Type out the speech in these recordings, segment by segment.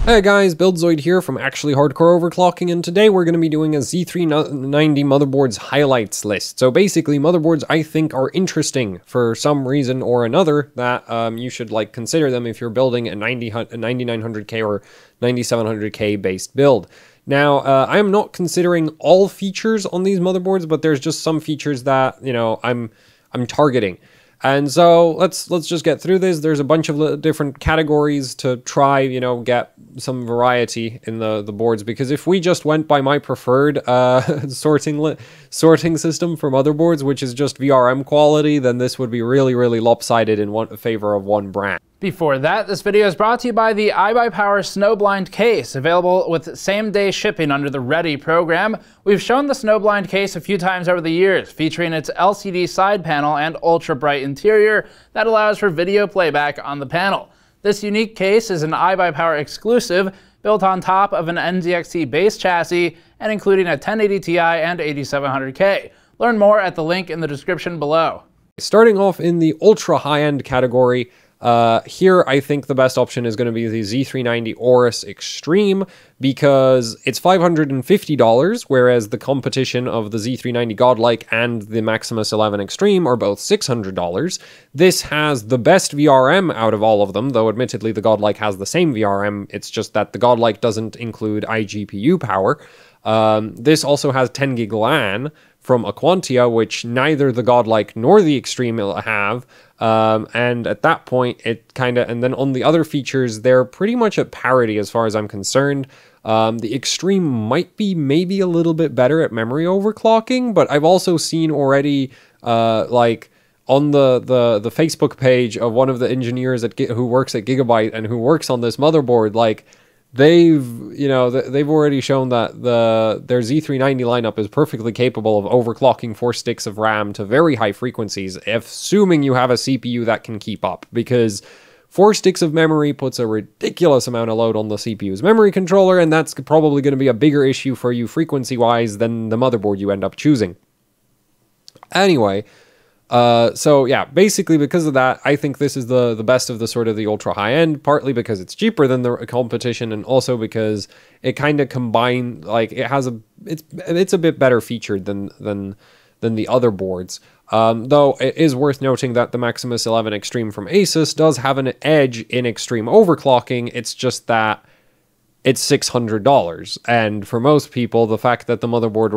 Hey guys, Buildzoid here from Actually Hardcore Overclocking, and today we're going to be doing a Z390 Motherboards highlights list. So basically, motherboards I think are interesting for some reason or another that you should consider them if you're building a 9900K or 9700K based build. Now, I am not considering all features on these motherboards, but there's just some features that, I'm targeting. And so let's just get through this. There's a bunch of different categories to try, get some variety in the boards, because if we just went by my preferred sorting system for motherboards, which is just VRM quality, then this would be really lopsided in favor of one brand. Before that, this video is brought to you by the iBuyPower Snowblind case, available with same-day shipping under the Ready program. We've shown the Snowblind case a few times over the years, featuring its LCD side panel and ultra-bright interior that allows for video playback on the panel. This unique case is an iBuyPower exclusive, built on top of an NZXT base chassis and including a 1080 Ti and 8700K. Learn more at the link in the description below. Starting off in the ultra high-end category, here I think the best option is going to be the Z390 Aorus Extreme, because it's $550, whereas the competition of the Z390 Godlike and the Maximus 11 Extreme are both $600. This has the best VRM out of all of them, though admittedly the Godlike has the same VRM, it's just that the Godlike doesn't include iGPU power. This also has 10 gig LAN from Aquantia, which neither the Godlike nor the Extreme have, and at that point it and then on the other features they're pretty much at parity as far as I'm concerned. The Extreme might be maybe a little bit better at memory overclocking, but I've also seen already on the Facebook page of one of the engineers who works at Gigabyte and who works on this motherboard, they've already shown that their Z390 lineup is perfectly capable of overclocking 4 sticks of RAM to very high frequencies, assuming you have a CPU that can keep up, because 4 sticks of memory puts a ridiculous amount of load on the CPU's memory controller, and that's probably going to be a bigger issue for you frequency-wise than the motherboard you end up choosing. Anyway, so yeah, basically because of that, I think this is the best of the ultra high end, partly because it's cheaper than the competition, and also because it kind of combined, it's a bit better featured than the other boards. Though it is worth noting that the Maximus 11 Extreme from Asus does have an edge in extreme overclocking. It's just that it's $600, and for most people, the fact that the motherboard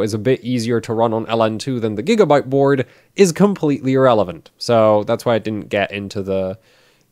is a bit easier to run on LN2 than the Gigabyte board is completely irrelevant. So that's why it didn't get onto the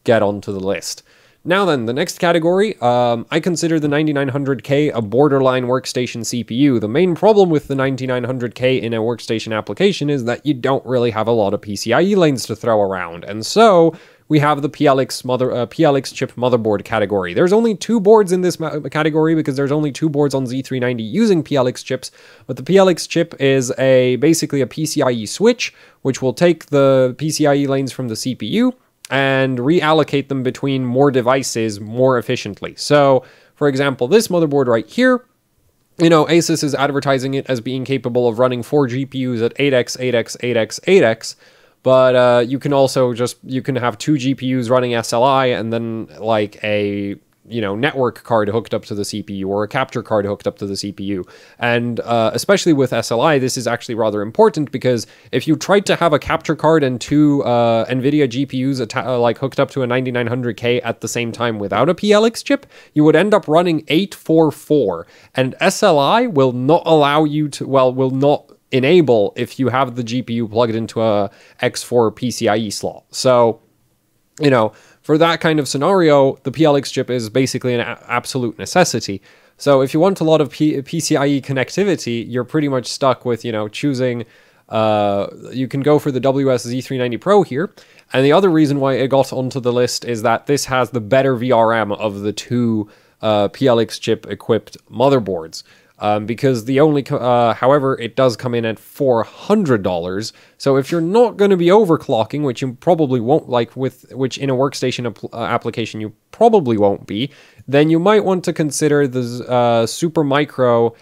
list. Now then, the next category, I consider the 9900K a borderline workstation CPU. The main problem with the 9900K in a workstation application is that you don't really have a lot of PCIe lanes to throw around, and so we have the PLX chip motherboard category. There's only 2 boards in this category because there's only 2 boards on Z390 using PLX chips, but the PLX chip is basically a PCIe switch, which will take the PCIe lanes from the CPU and reallocate them between more devices more efficiently. So, for example, this motherboard right here, Asus is advertising it as being capable of running 4 GPUs at 8x, 8x, 8x, 8x, but you can also have 2 GPUs running SLI and then a network card hooked up to the CPU or a capture card hooked up to the CPU. And especially with SLI, this is actually rather important, because if you tried to have a capture card and 2 NVIDIA GPUs hooked up to a 9900K at the same time without a PLX chip, you would end up running 844, and SLI will not allow you to, will not enable if you have the GPU plugged into a X4 PCIe slot. So, for that kind of scenario, the PLX chip is basically an absolute necessity. So if you want a lot of PCIe connectivity, you're pretty much stuck with, choosing, you can go for the WS-Z390 Pro here. And the other reason why it got onto the list is that this has the better VRM of the 2 PLX chip equipped motherboards. Because however, it does come in at $400. So if you're not going to be overclocking, which you probably won't, which in a workstation application you probably won't be, then you might want to consider the Super Micro,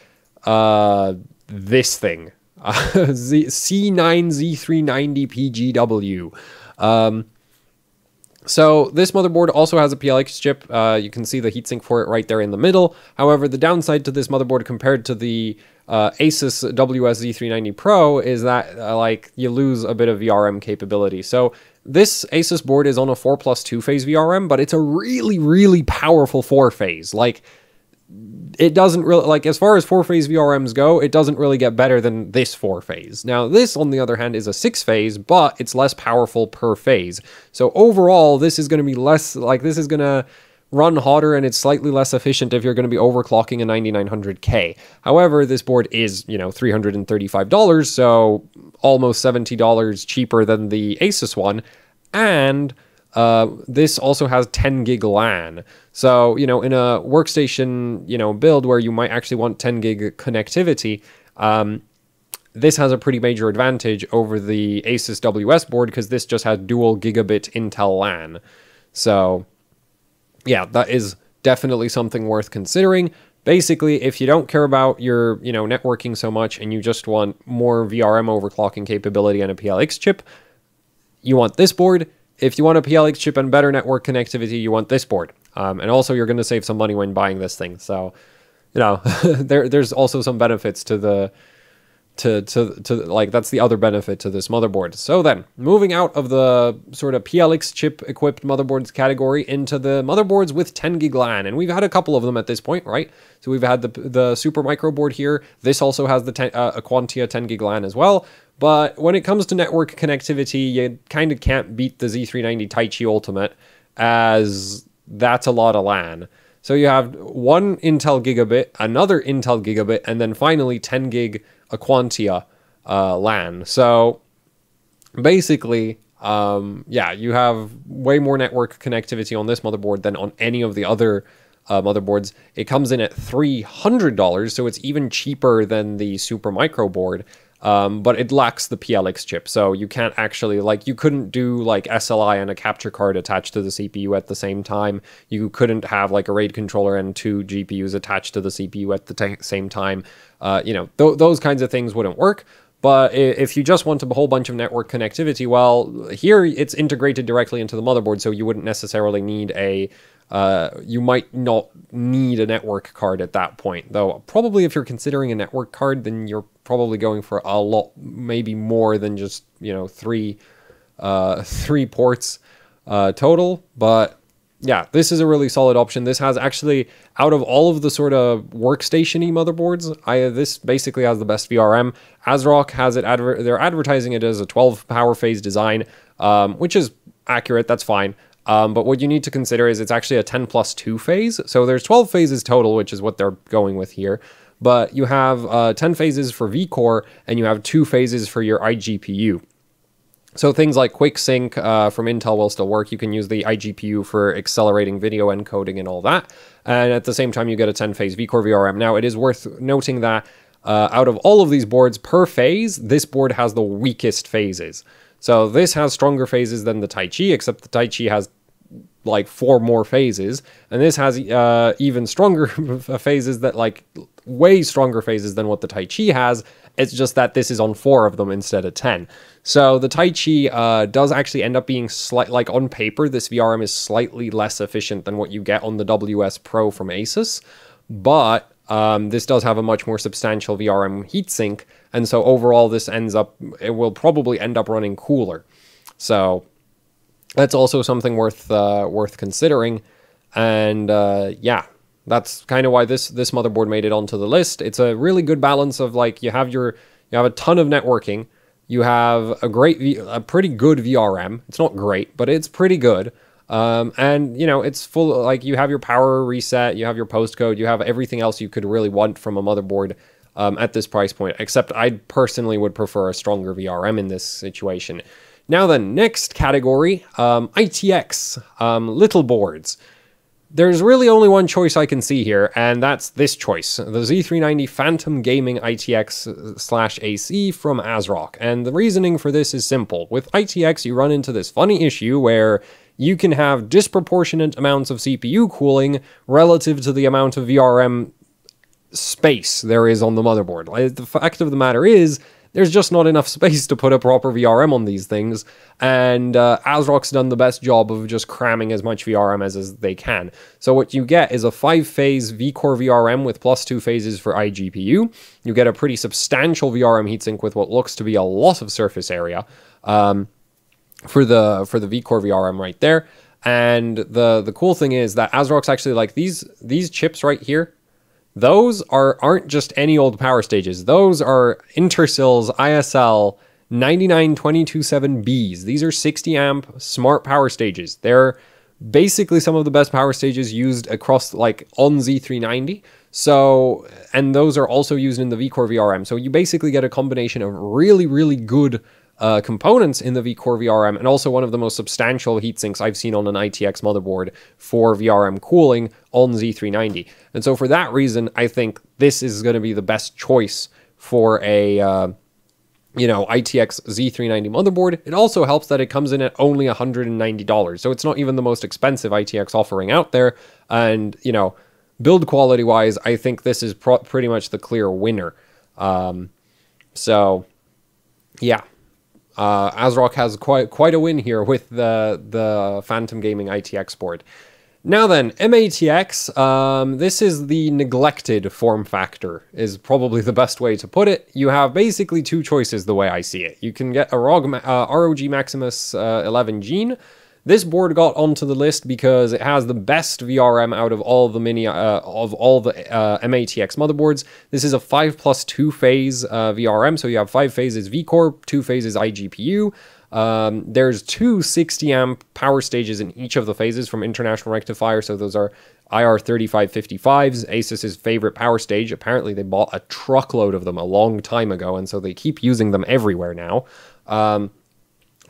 this thing, C9 Z390 PGW. So this motherboard also has a PLX chip. You can see the heatsink for it right there in the middle. However, the downside to this motherboard compared to the Asus Z390 Pro is that like you lose a bit of VRM capability. So this Asus board is on a 4+2 phase VRM, but it's a really, really powerful 4-phase. Like, it doesn't really, like, as far as 4-phase VRMs go, it doesn't really get better than this 4-phase. Now, this, on the other hand, is a 6-phase, but it's less powerful per phase. So overall, this is going to be less, like, this is going to run hotter, and it's slightly less efficient if you're going to be overclocking a 9900K. However, this board is, you know, $335, so almost $70 cheaper than the Asus one, and this also has 10 gig LAN. So, you know, in a workstation, you know, build where you might actually want 10 gig connectivity, this has a pretty major advantage over the Asus WS board because this just has dual gigabit Intel LAN. So, yeah, that is definitely something worth considering. Basically, if you don't care about your, you know, networking so much and you just want more VRM overclocking capability and a PLX chip, you want this board. If you want a PLX chip and better network connectivity, you want this board. And also, you're going to save some money when buying this thing. So, you know, there's also some benefits to the like, that's the other benefit to this motherboard. So then, moving out of the sort of PLX chip equipped motherboards category into the motherboards with 10 gig LAN, and we've had a couple of them at this point, right? So we've had the Super Micro board here. This also has the a Quantia 10 gig LAN as well. But when it comes to network connectivity, you kind of can't beat the Z390 Taichi Ultimate, as that's a lot of LAN. So you have one Intel gigabit, another Intel gigabit, and then finally 10 gig a Quantia LAN. So basically, yeah, you have way more network connectivity on this motherboard than on any of the other motherboards. It comes in at $300, so it's even cheaper than the Super Micro board. But it lacks the PLX chip, so you can't actually, like, you couldn't do, like, SLI and a capture card attached to the CPU at the same time. You couldn't have, like, a RAID controller and 2 GPUs attached to the CPU at the same time. You know, those kinds of things wouldn't work. But if you just want a whole bunch of network connectivity, well, here it's integrated directly into the motherboard, so you wouldn't necessarily need a... you might not need a network card at that point, though probably if you're considering a network card, then you're probably going for a lot, maybe more than just, you know, three ports total. But yeah, this is a really solid option. This has actually, out of all of the sort of workstation-y motherboards, this basically has the best VRM. ASRock has it, they're advertising it as a 12 power phase design, which is accurate, that's fine. But what you need to consider is it's actually a 10+2 phase. So there's 12 phases total, which is what they're going with here. But you have 10 phases for vCore, and you have 2 phases for your iGPU. So things like QuickSync from Intel will still work. You can use the iGPU for accelerating video encoding and all that. And at the same time, you get a 10-phase vCore VRM. Now, it is worth noting that out of all of these boards per phase, this board has the weakest phases. So this has stronger phases than the Taichi, except the Taichi has like 4 more phases, and this has even stronger phases, that like way stronger phases than what the Taichi has. It's just that this is on 4 of them instead of 10. So the Taichi does actually end up being like on paper, this VRM is slightly less efficient than what you get on the WS Pro from Asus, but this does have a much more substantial VRM heatsink, and so overall this it will probably end up running cooler. So that's also something worth considering. And yeah, that's kind of why this motherboard made it onto the list. It's a really good balance of, like, you have a ton of networking, you have a pretty good VRM. It's not great, but it's pretty good. And, you know, it's full, like, you have your power reset, you have your postcode, you have everything else you could really want from a motherboard at this price point, except I personally would prefer a stronger VRM in this situation. Now the next category, ITX, little boards. There's really only one choice I can see here, and that's this choice, the Z390 Phantom Gaming ITX/AC from ASRock. And the reasoning for this is simple. With ITX, you run into this funny issue where you can have disproportionate amounts of CPU cooling relative to the amount of VRM space there is on the motherboard. The fact of the matter is there's just not enough space to put a proper VRM on these things, and ASRock's done the best job of just cramming as much VRM as they can. So what you get is a 5-phase V-Core VRM with plus 2 phases for iGPU. You get a pretty substantial VRM heatsink with what looks to be a lot of surface area for the V-Core VRM right there. And the cool thing is that ASRock's actually like these chips right here. Those aren't just any old power stages. Those are Intersil's ISL 99227Bs. These are 60 amp smart power stages. They're basically some of the best power stages used across like on Z390. So, and those are also used in the V-Core VRM. So you basically get a combination of really, really good components in the V-Core VRM, and also one of the most substantial heatsinks I've seen on an ITX motherboard for VRM cooling on Z390. And so for that reason, I think this is going to be the best choice for a, you know, ITX Z390 motherboard. It also helps that it comes in at only $190. So it's not even the most expensive ITX offering out there. And, you know, build quality wise, I think this is pretty much the clear winner. So yeah. ASRock has quite a win here with the Phantom Gaming ITX board. Now then, MATX, this is the neglected form factor, is probably the best way to put it. You have basically two choices the way I see it. You can get a ROG Maximus 11 Gene. This board got onto the list because it has the best VRM out of all the MATX motherboards. This is a 5+2 phase VRM, so you have 5 phases V-Core, 2 phases iGPU. There's two 60 amp power stages in each of the phases from International Rectifier, so those are IR3555s, Asus's favorite power stage. Apparently they bought a truckload of them a long time ago, and so they keep using them everywhere now.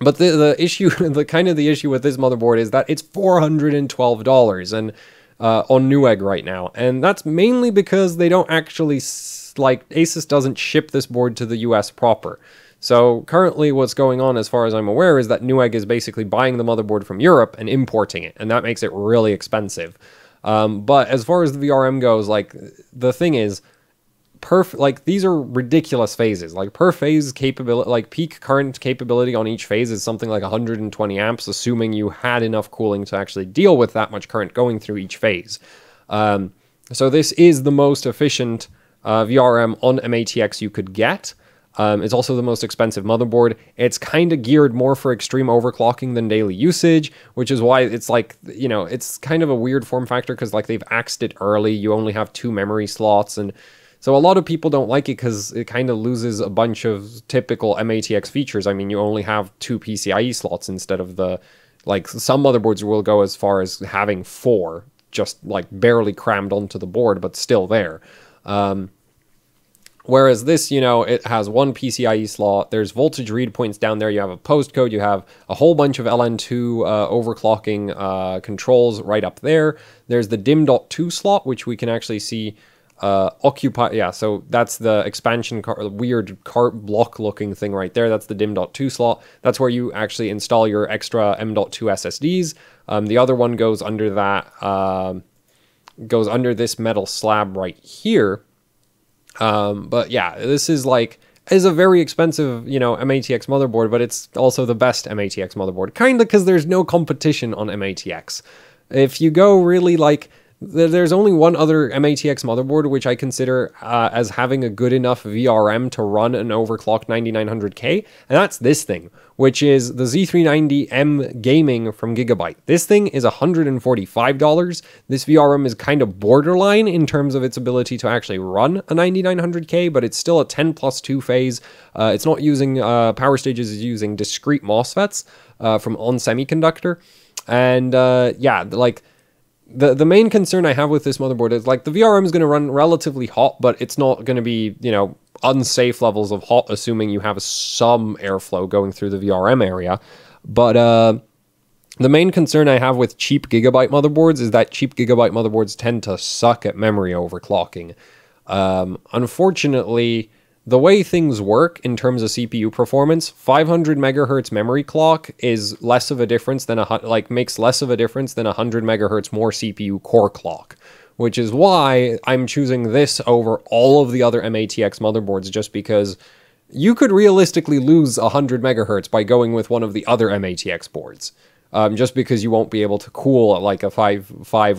But the issue, the issue with this motherboard is that it's $412 and on Newegg right now, and that's mainly because they don't actually Asus doesn't ship this board to the US proper. So currently, what's going on, as far as I'm aware, is that Newegg is basically buying the motherboard from Europe and importing it, and that makes it really expensive. But as far as the VRM goes, like the thing is, these are ridiculous phases. Like per phase capability, like peak current capability on each phase is something like 120 amps, assuming you had enough cooling to actually deal with that much current going through each phase. So this is the most efficient VRM on MATX you could get. It's also the most expensive motherboard. It's kind of geared more for extreme overclocking than daily usage, which is why it's like, you know, it's kind of a weird form factor because like they've axed it early. You only have 2 memory slots, and so a lot of people don't like it because it kind of loses a bunch of typical MATX features. I mean, you only have 2 PCIe slots instead of like some motherboards will go as far as having 4, just like barely crammed onto the board, but still there. Whereas this, you know, it has 1 PCIe slot, there's voltage read points down there, you have a postcode, you have a whole bunch of LN2 overclocking controls right up there. There's the DIMM.2 slot, which we can actually see occupy, yeah, so that's the expansion card, weird cart block looking thing right there. That's the DIMM.2 slot. That's where you actually install your extra M.2 SSDs. The other one goes under that, goes under this metal slab right here. But yeah, this is a very expensive, you know, MATX motherboard, but it's also the best MATX motherboard, kind of because there's no competition on MATX. If you go really like, there's only one other MATX motherboard which I consider as having a good enough VRM to run an overclocked 9900K, and that's this thing, which is the Z390M Gaming from Gigabyte. This thing is $145. This VRM is kind of borderline in terms of its ability to actually run a 9900K, but it's still a 10+2 phase. It's not using power stages, it's using discrete MOSFETs from On Semiconductor. And yeah, like, the main concern I have with this motherboard is like the VRM is going to run relatively hot, but it's not going to be, you know, unsafe levels of hot, assuming you have some airflow going through the VRM area. But the main concern I have with cheap Gigabyte motherboards is that cheap Gigabyte motherboards tend to suck at memory overclocking. Unfortunately, the way things work in terms of CPU performance, 500 megahertz memory clock is less of a difference than makes less of a difference than 100 megahertz more CPU core clock, which is why I'm choosing this over all of the other MATX motherboards, just because you could realistically lose 100 megahertz by going with one of the other MATX boards. Just because you won't be able to cool at like a 5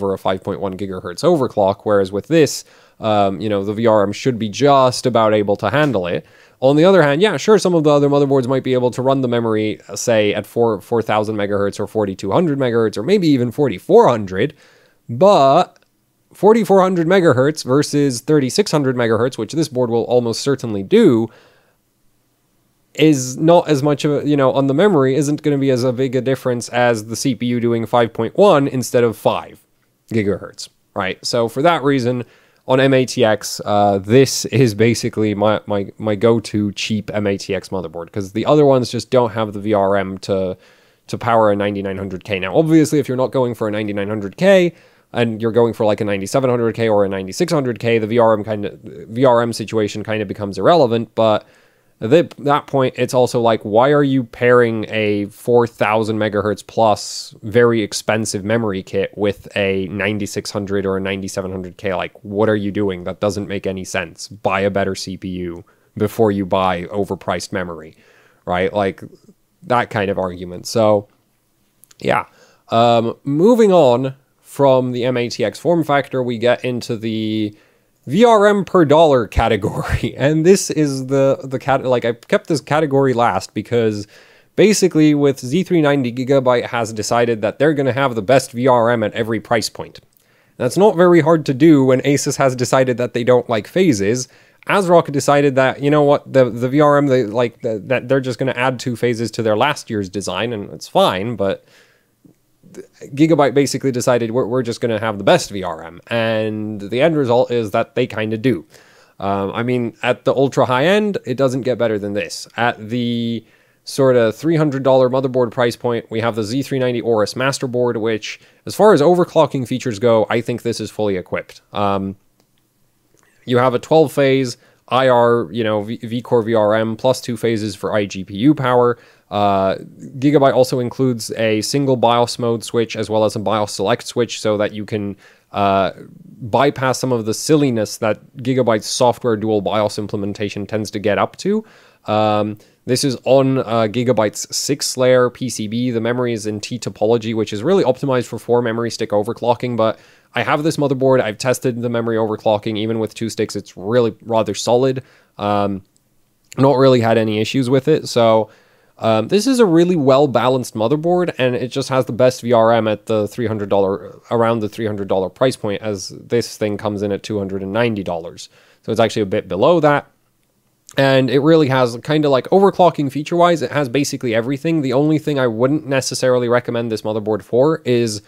or a 5.1 gigahertz overclock, whereas with this, you know, the VRM should be just about able to handle it. On the other hand, yeah, sure, some of the other motherboards might be able to run the memory, say, at 4,000 megahertz or 4,200 megahertz, or maybe even 4,400, but 4,400 megahertz versus 3,600 megahertz, which this board will almost certainly do, is not as much of a, you know, on the memory, isn't going to be as a big a difference as the CPU doing 5.1 instead of 5 gigahertz, right? So for that reason, on MATX, this is basically my go-to cheap MATX motherboard, because the other ones just don't have the VRM to power a 9900K. Now, obviously, if you're not going for a 9900K, and you're going for like a 9700K or a 9600K, the VRM situation kind of becomes irrelevant, but at that point, it's also like, why are you pairing a 4,000 megahertz plus very expensive memory kit with a 9600 or a 9700K? Like, what are you doing? That doesn't make any sense. Buy a better CPU before you buy overpriced memory, right? Like, that kind of argument. So, yeah. Moving on from the MATX form factor, we get into the VRM per dollar category, and this is like I kept this category last because basically with Z390, Gigabyte has decided that they're going to have the best VRM at every price point. That's not very hard to do when Asus has decided that they don't like phases. ASRock decided that, you know what, the VRM, that they're just going to add 2 phases to their last year's design, and it's fine, but Gigabyte basically decided we're just going to have the best VRM, and the end result is that they kind of do. I mean, at the ultra high end, it doesn't get better than this. At the sort of $300 motherboard price point, we have the Z390 Aorus Masterboard, which, as far as overclocking features go, I think this is fully equipped. You have a 12-phase IR, you know, V-Core VRM plus 2 phases for iGPU power. Gigabyte also includes a single BIOS mode switch as well as a BIOS select switch so that you can bypass some of the silliness that Gigabyte's software dual BIOS implementation tends to get up to. This is on Gigabyte's 6-layer PCB. The memory is in T topology, which is really optimized for 4 memory stick overclocking, but I have this motherboard. I've tested the memory overclocking. Even with 2 sticks, it's really rather solid. Not really had any issues with it, so this is a really well-balanced motherboard, and it just has the best VRM at the $300, around the $300 price point, as this thing comes in at $290. So it's actually a bit below that. And it really has kind of like overclocking feature-wise, it has basically everything. The only thing I wouldn't necessarily recommend this motherboard for is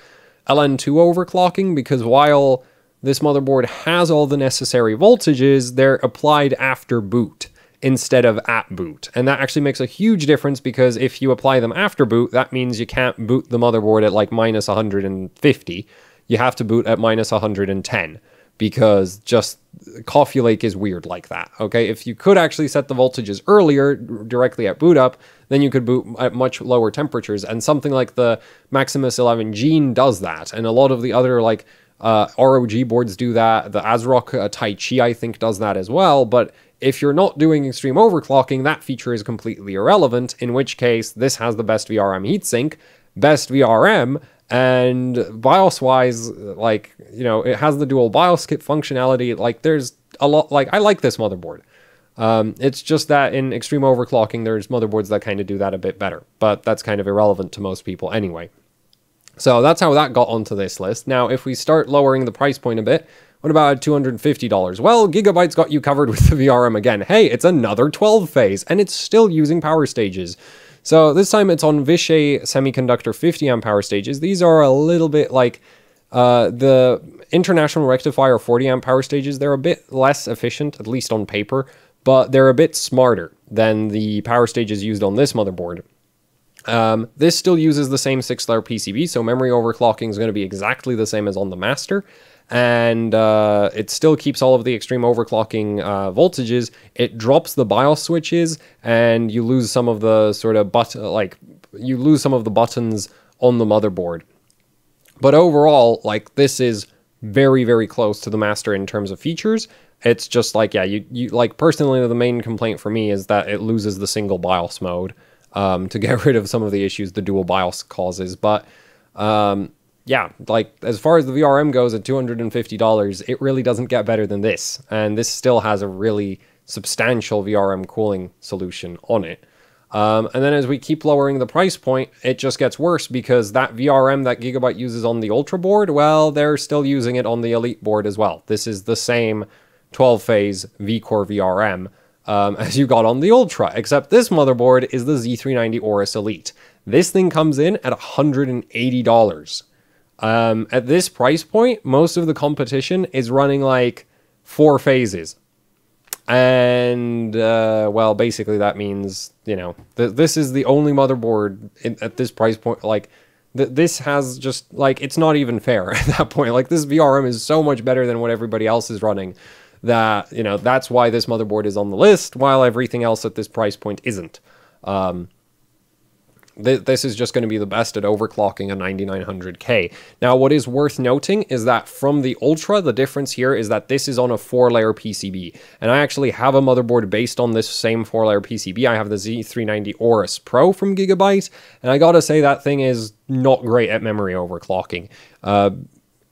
LN2 overclocking, because while this motherboard has all the necessary voltages, they're applied after boot instead of at boot. And that actually makes a huge difference, because if you apply them after boot, that means you can't boot the motherboard at like minus 150. You have to boot at minus 110, because just Coffee Lake is weird like that, okay? If you could actually set the voltages earlier directly at boot up, then you could boot at much lower temperatures, and something like the Maximus 11 Gene does that, and a lot of the other like ROG boards do that. The ASRock Tai Chi, I think, does that as well, but if you're not doing extreme overclocking, that feature is completely irrelevant, in which case this has the best VRM heatsink, best VRM, and BIOS-wise, like, you know, it has the dual BIOS kit functionality. Like, there's a lot, like, I like this motherboard. It's just that in extreme overclocking, there's motherboards that kind of do that a bit better, but that's kind of irrelevant to most people anyway. So that's how that got onto this list. Now, if we start lowering the price point a bit, what about $250? Well, Gigabyte's got you covered with the VRM again. Hey, it's another 12-phase, and it's still using power stages. So this time it's on Vishay Semiconductor 50 amp power stages. These are a little bit like the International Rectifier 40 amp power stages. They're a bit less efficient, at least on paper, but they're a bit smarter than the power stages used on this motherboard. This still uses the same 6-layer PCB, so memory overclocking is going to be exactly the same as on the Master. And it still keeps all of the extreme overclocking voltages. It drops the BIOS switches, and you lose some of the sort of you lose some of the buttons on the motherboard. But overall, like, this is very, very close to the Master in terms of features, It's just like, yeah, you like, personally, the main complaint for me is that it loses the single BIOS mode to get rid of some of the issues the dual BIOS causes. But yeah, like, as far as the VRM goes at $250, it really doesn't get better than this. And this still has a really substantial VRM cooling solution on it. And then as we keep lowering the price point, it just gets worse, because that VRM that Gigabyte uses on the Ultra board, well, they're still using it on the Elite board as well. This is the same 12-phase V-Core VRM as you got on the Ultra, except this motherboard is the Z390 Aorus Elite. This thing comes in at $180. At this price point, most of the competition is running like 4 phases. And, well, basically that means, you know, this is the only motherboard at this price point. Like, this has just, like, it's not even fair at that point. Like, this VRM is so much better than what everybody else is running that, you know, that's why this motherboard is on the list, while everything else at this price point isn't. This is just going to be the best at overclocking a 9900K. Now, what is worth noting is that from the Ultra, the difference here is that this is on a 4-layer PCB. And I actually have a motherboard based on this same 4-layer PCB. I have the Z390 Aorus Pro from Gigabyte, and I gotta say that thing is not great at memory overclocking.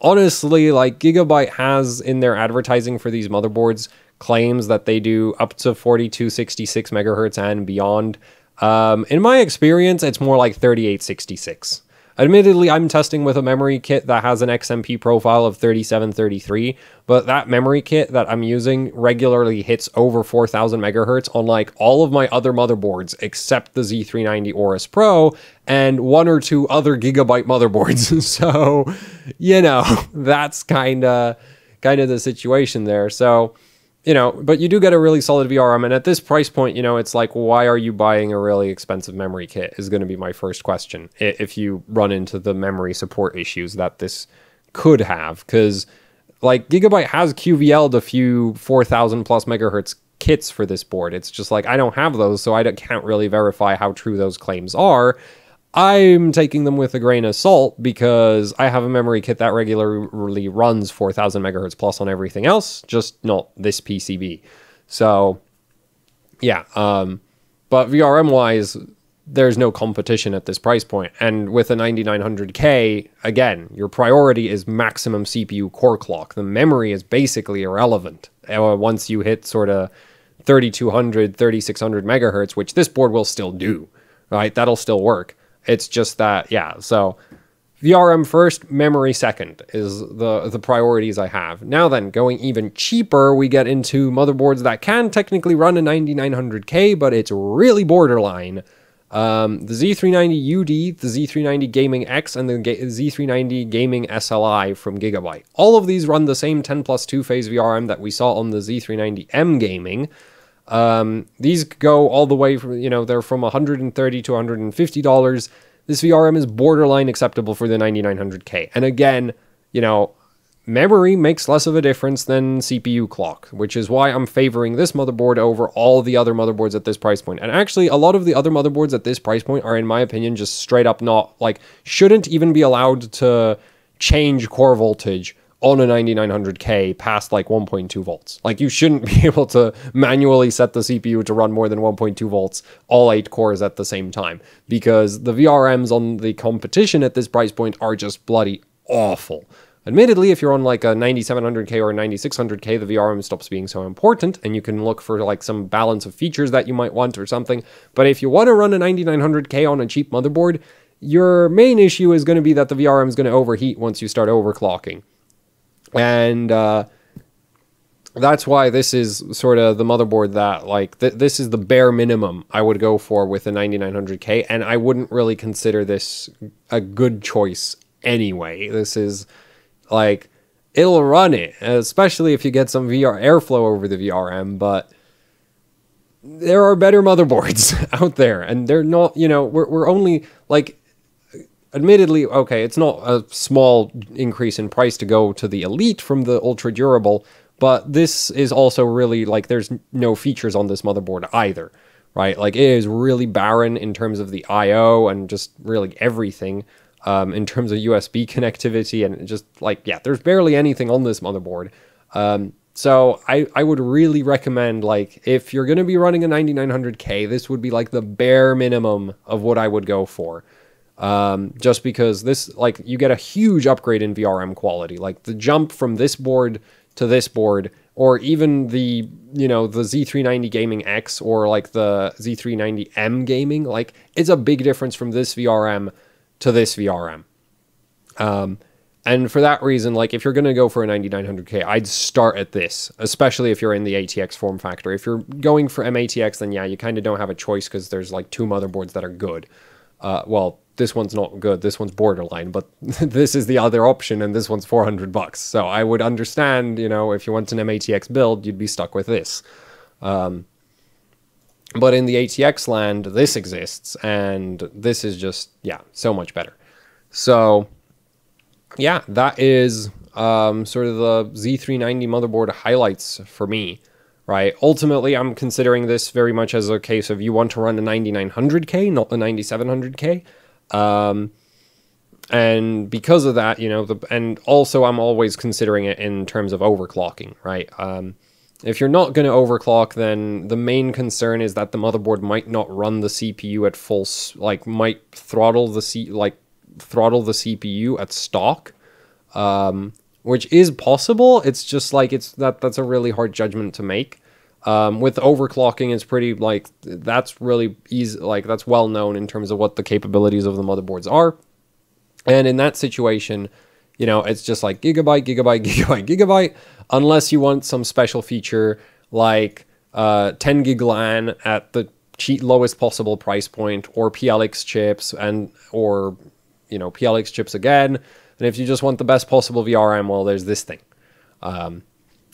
Honestly, like, Gigabyte has in their advertising for these motherboards claims that they do up to 4266 megahertz and beyond. In my experience, it's more like 3866. Admittedly, I'm testing with a memory kit that has an XMP profile of 3733, but that memory kit that I'm using regularly hits over 4000 megahertz on like all of my other motherboards except the Z390 Aorus Pro and 1 or 2 other Gigabyte motherboards. So, you know, that's kind of the situation there. So, you know, but you do get a really solid VRM, and at this price point, you know, it's like, why are you buying a really expensive memory kit is going to be my first question, if you run into the memory support issues that this could have, because, like, Gigabyte has QVL'd a few 4000 plus megahertz kits for this board. It's just like, I don't have those, so I can't really verify how true those claims are. I'm taking them with a grain of salt because I have a memory kit that regularly runs 4000 megahertz plus on everything else, just not this PCB. So, yeah, but VRM-wise, there's no competition at this price point. And with a 9900K, again, your priority is maximum CPU core clock. The memory is basically irrelevant once you hit sort of 3200, 3600 megahertz, which this board will still do, right? That'll still work. It's just that, yeah, so VRM first, memory second is the priorities I have. Now then, going even cheaper, we get into motherboards that can technically run a 9900K, but it's really borderline. The Z390 UD, the Z390 Gaming X, and the Z390 Gaming SLI from Gigabyte. All of these run the same 10 plus 2-phase VRM that we saw on the Z390M Gaming. These go all the way from, you know, they're from $130 to $150. This VRM is borderline acceptable for the 9900K. And again, you know, memory makes less of a difference than CPU clock, which is why I'm favoring this motherboard over all the other motherboards at this price point. And actually, a lot of the other motherboards at this price point are, in my opinion, just straight up not, like, shouldn't even be allowed to change core voltage on a 9900K past like 1.2 volts. Like, you shouldn't be able to manually set the CPU to run more than 1.2 volts, all 8 cores at the same time, because the VRMs on the competition at this price point are just bloody awful. Admittedly, if you're on like a 9700K or a 9600K, the VRM stops being so important, and you can look for like some balance of features that you might want or something. But if you want to run a 9900K on a cheap motherboard, your main issue is going to be that the VRM is going to overheat once you start overclocking. And that's why this is sort of the motherboard that, like, this is the bare minimum I would go for with a 9900K, and I wouldn't really consider this a good choice anyway. This is, like, it'll run it, especially if you get some VR airflow over the VRM, but there are better motherboards out there, and they're not, you know, we're only, like, admittedly, okay, it's not a small increase in price to go to the Elite from the Ultra Durable, but this is also really, like, there's no features on this motherboard either, right? Like, it is really barren in terms of the I/O and just really everything, in terms of USB connectivity, and just, like, yeah, there's barely anything on this motherboard. So I would really recommend, like, if you're going to be running a 9900K, this would be like the bare minimum of what I would go for. Just because this, like, you get a huge upgrade in VRM quality. Like, the jump from this board to this board, or even the, you know, the Z390 Gaming X, or like the Z390M Gaming, like, it's a big difference from this VRM to this VRM. And for that reason, like, if you're going to go for a 9900K, I'd start at this, especially if you're in the ATX form factor. If you're going for MATX, then yeah, you kind of don't have a choice because there's like 2 motherboards that are good. Well, this one's not good, this one's borderline, but this is the other option, and this one's $400. So I would understand, you know, if you want an MATX build, you'd be stuck with this. But in the ATX land, this exists, and this is just, yeah, so much better. So yeah, that is sort of the Z390 motherboard highlights for me, right? Ultimately, I'm considering this very much as a case of you want to run a 9900K, not the 9700K. And because of that, you know, and also I'm always considering it in terms of overclocking, right? If you're not going to overclock, then the main concern is that the motherboard might not run the CPU at full, like, might throttle the CPU at stock, which is possible. It's just like, that's a really hard judgment to make. With overclocking, it's pretty, like, that's really easy, like, that's well known in terms of what the capabilities of the motherboards are. And in that situation, you know, it's just like gigabyte, gigabyte, gigabyte, gigabyte, unless you want some special feature like 10 gig LAN at the lowest possible price point, or PLX chips, or, you know, PLX chips again. And if you just want the best possible VRM, well, there's this thing. And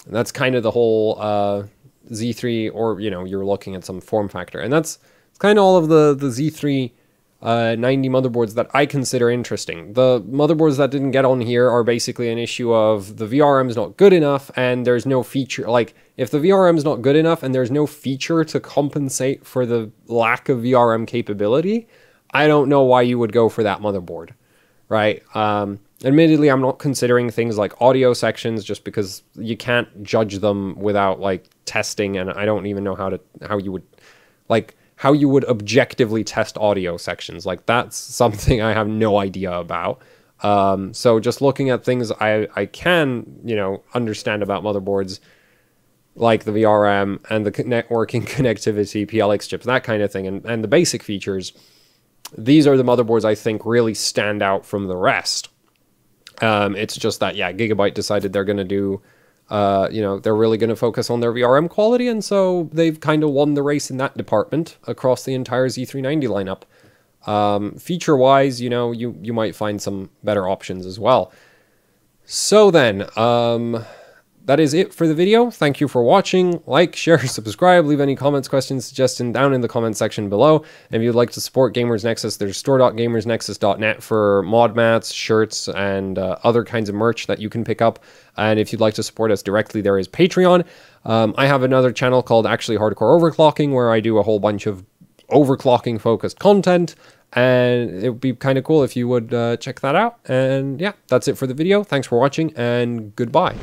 that's kind of the whole Z3, or, you know, you're looking at some form factor. And that's kind of all of the Z390 motherboards that I consider interesting. The motherboards that didn't get on here are basically an issue of the VRM's not good enough, and there's no feature. Like, if the VRM's not good enough and there's no feature to compensate for the lack of VRM capability, I don't know why you would go for that motherboard, right? Admittedly, I'm not considering things like audio sections, just because you can't judge them without, like, testing, and I don't even know how you would objectively test audio sections. Like, that's something I have no idea about. So just looking at things I can, you know, understand about motherboards, like the VRM and the networking connectivity, PLX chips, that kind of thing, and the basic features, these are the motherboards I think really stand out from the rest. It's just that, yeah, Gigabyte decided they're going to do, you know, they're really going to focus on their VRM quality, and so they've kind of won the race in that department across the entire Z390 lineup. Feature-wise, you know, you might find some better options as well. So then, that is it for the video. Thank you for watching. Like, share, subscribe, leave any comments, questions, suggestions down in the comment section below. And if you'd like to support Gamers Nexus, there's store.gamersnexus.net for mod mats, shirts, and other kinds of merch that you can pick up. And if you'd like to support us directly, there is Patreon. I have another channel called Actually Hardcore Overclocking, where I do a whole bunch of overclocking focused content. And it would be kind of cool if you would check that out. And yeah, that's it for the video. Thanks for watching, and goodbye.